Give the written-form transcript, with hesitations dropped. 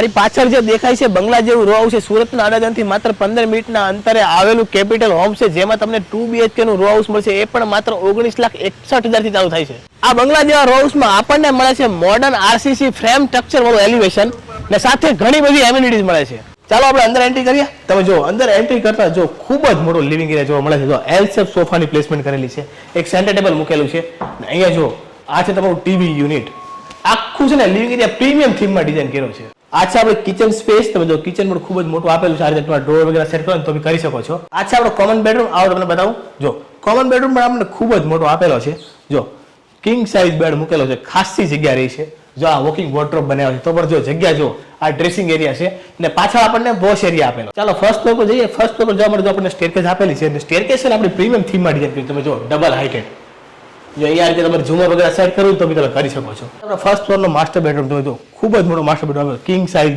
મારી પાછળ જે દેખાય છે બંગલા જેવું રો હાઉસ છે સુરતના અડાજણથી માત્ર 15 મિનિટના અંતરે આવેલું કેપિટલ હોમ છે, જેમાં તમને 2 BHK નું રો હાઉસ મળશે, એ પણ માત્ર 19,61,000 થી ચાલુ થાય છે। આ બંગલા જેવા રો હાઉસમાં આપણને મળે છે મોડર્ન RCC ફ્રેમ સ્ટ્રક્ચર વાળું એલિવેશન ને સાથે ઘણી બધી એમિનિટીઝ મળે છે। ચાલો આપણે અંદર એન્ટ્રી કરીએ। તમે જો અંદર એન્ટ્રી કરતા જો ખૂબ જ મોટો લિવિંગ એરિયા જોવા મળે છે। જો એલ શેપ સોફાની પ્લેસમેન્ટ કરેલી છે, એક સેન્ટર ટેબલ મૂકેલું છે ને અહીંયા જો આ છે તમારું ટીવી યુનિટ। આખું છે ને લિવિંગ એરિયા પ્રીમિયમ થીમમાં ડિઝાઇન કર્યો છે। આ છે આપણે કિચન સ્પેસ। તમે જો કિચન પણ ખૂબ જ મોટું આપેલું છે, આ રીતે તમારા ડોર વગેરે સેટ કરો તો તમે કરી શકો છો। આ છે આપણો કોમન બેડરૂમ। આવો તમને બતાવું। જો કોમન બેડરૂમ પણ આપણને ખૂબ જ મોટો આપેલો છે। જો કિંગ સાઇઝ બેડ મૂકેલો છે, ખાસી જગ્યા રહી છે। જો આ વોકિંગ વોર્ડરોબ બનાવ્યો છે, તો પણ જો જગ્યા જો આ ડ્રેસિંગ એરિયા છે ને પાછળ આપણને વોશ એરિયા આપેલો। ચાલો ફર્સ્ટ ફ્લોર પર જઈએ। ફર્સ્ટ ફ્લોર પર જવા માટે આપણને સ્ટેરકેસ આપેલી છે અને સ્ટેરકેસ છે આપણી પ્રીમિયમ થીમમાં ડિઝાઇન કરી। તમે જો ડબલ હાઇટેડ, જો અહીંયા રીતે તમારે ઝુમર વગેરે સેટ કરવું તો બી તમે કરી શકો છો। ફર્સ્ટ ફ્લોરનો માસ્ટર બેડરૂમ તમે જો ખૂબ જ મોટો માસ્ટર બેડરૂમ કિંગ સાઇઝ